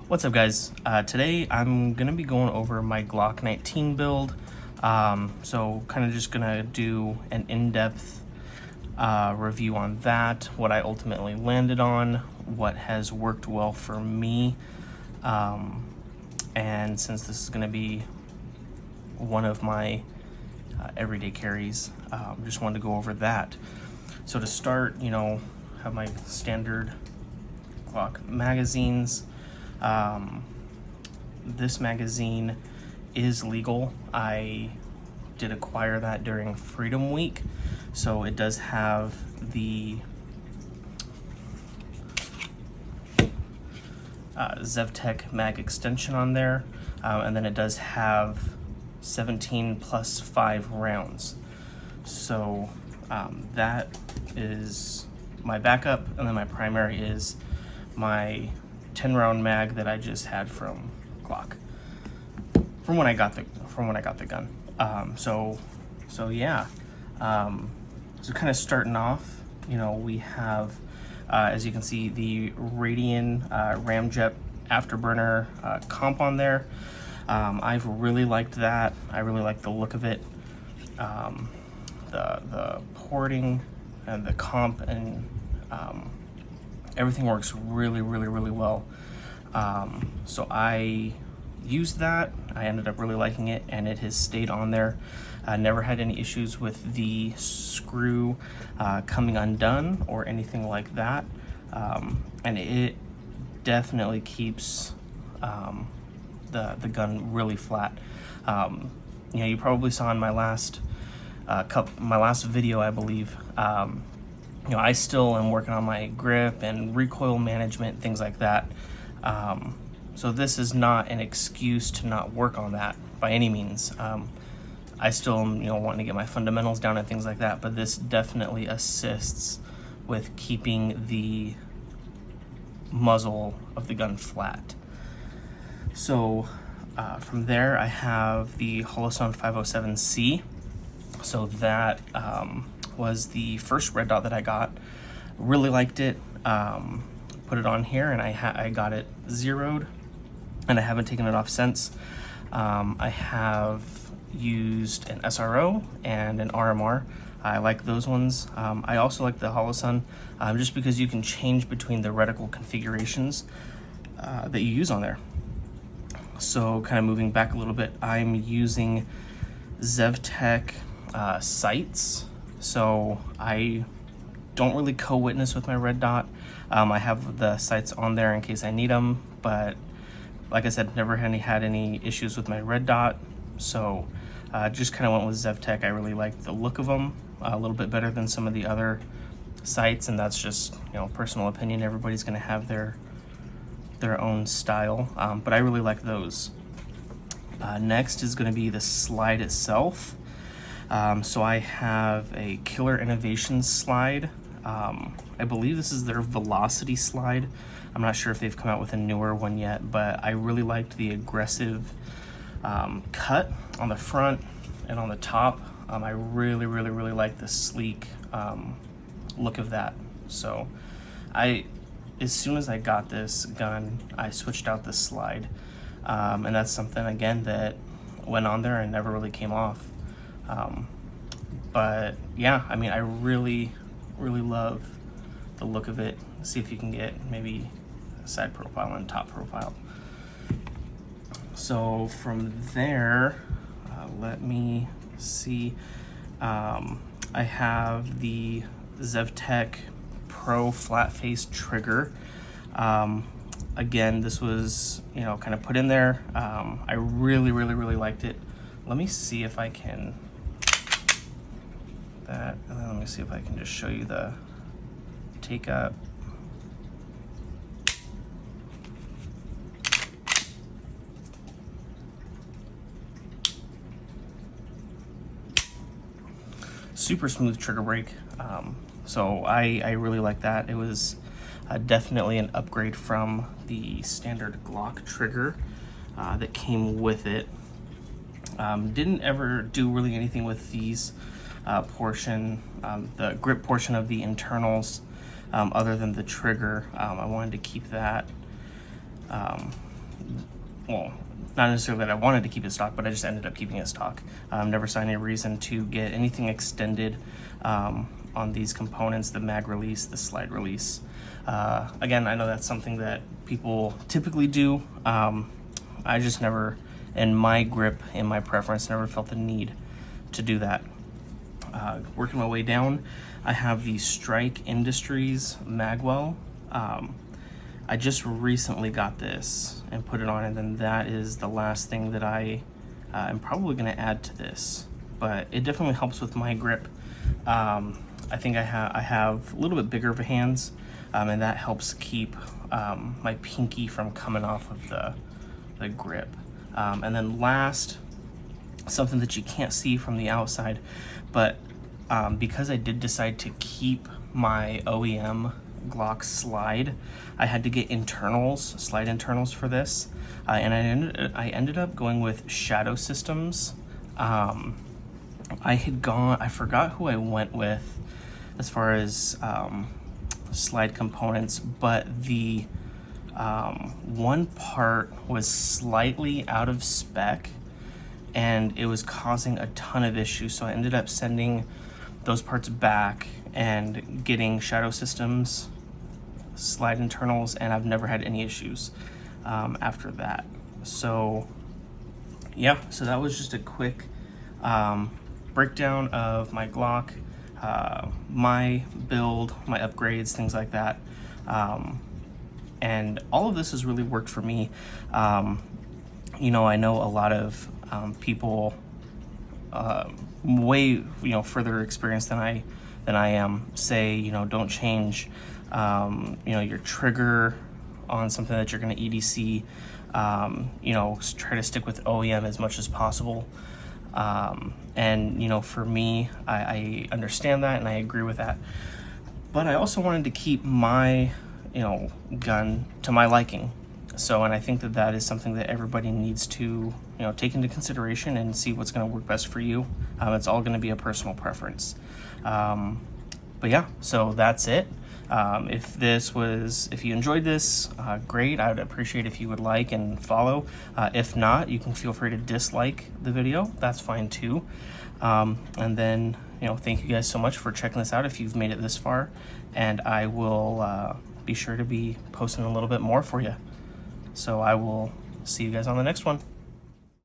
What's up, guys? Today I'm gonna be going over my Glock 19 build. So kind of just gonna do an in-depth review on that, what I ultimately landed on, what has worked well for me, and since this is gonna be one of my everyday carries, just wanted to go over that. So to start, have my standard Glock magazines. This magazine is legal. I did acquire that during Freedom Week, so it does have the ZevTech mag extension on there, and then it does have 17 plus 5 rounds. So that is my backup, and then my primary is my 10 round mag that I just had from Glock from when I got the gun. So kind of starting off, we have as you can see the Radian Ramjet Afterburner comp on there. I've really liked that. I really like the look of it. The porting and the comp and everything works really well. So I used that. I ended up really liking it, and it has stayed on there. I never had any issues with the screw coming undone or anything like that. And it definitely keeps the gun really flat. You probably saw in my last video, I believe. I still am working on my grip and recoil management, things like that. So this is not an excuse to not work on that by any means. I still am, wanting to get my fundamentals down and things like that, but this definitely assists with keeping the muzzle of the gun flat. So from there, I have the Holosun 507C. So that was the first red dot that I got. Really liked it. Put it on here, and I got it zeroed, and I haven't taken it off since. I have used an SRO and an RMR. I like those ones. I also like the Holosun just because you can change between the reticle configurations that you use on there. So kind of moving back a little bit, I'm using ZevTech sights. So I don't really co-witness with my red dot. I have the sights on there in case I need them, but like I said, never had any issues with my red dot. So just kind of went with ZevTech. I really like the look of them a little bit better than some of the other sights, and that's just personal opinion. Everybody's going to have their own style, but I really like those. Next is going to be the slide itself. So I have a Killer Innovations slide. I believe this is their Velocity slide. I'm not sure if they've come out with a newer one yet, but I really liked the aggressive cut on the front and on the top. I really like the sleek look of that. So as soon as I got this gun, I switched out the slide, and that's something again that went on there and never really came off. But yeah, I really love the look of it. See if you can get maybe a side profile and top profile. So from there, let me see. I have the ZevTech Pro flat face trigger. Again, this was kind of put in there. I really liked it. Let me see if I can that, and then let me see if I can just show you the take up. Super smooth trigger break. So I really like that. It was definitely an upgrade from the standard Glock trigger that came with it. Didn't ever do really anything with these portion, the grip portion of the internals, other than the trigger. I wanted to keep that well, not necessarily that I wanted to keep it stock, but I just ended up keeping it stock. Never saw any reason to get anything extended on these components, the mag release, the slide release. Again, I know that's something that people typically do. I just never, in my grip, in my preference, never felt the need to do that. Working my way down, I have the Strike Industries magwell. I just recently got this and put it on, and then that is the last thing that I am probably going to add to this, but it definitely helps with my grip. I think I have a little bit bigger of hands, and that helps keep my pinky from coming off of the grip. And then last, something that you can't see from the outside, but because I did decide to keep my OEM Glock slide, I had to get slide internals for this, and I ended up going with Shadow Systems. I forgot who I went with as far as slide components, but the one part was slightly out of spec and it was causing a ton of issues, so I ended up sending those parts back and getting Shadow Systems slide internals, and I've never had any issues after that. So yeah, so that was just a quick breakdown of my Glock, my build, my upgrades, things like that. And all of this has really worked for me. You know, I know a lot of people way further experienced than I am say, don't change your trigger on something that you're going to EDC. Try to stick with OEM as much as possible. And for me, I understand that and I agree with that, but I also wanted to keep my gun to my liking. So, and I think that is something that everybody needs to take into consideration and see what's going to work best for you. It's all going to be a personal preference. But yeah, so that's it. If you enjoyed this, great. I would appreciate if you would like and follow. If not, you can feel free to dislike the video. That's fine too. And then, thank you guys so much for checking this out if you've made it this far. And I will be sure to be posting a little bit more for you. So I will see you guys on the next one.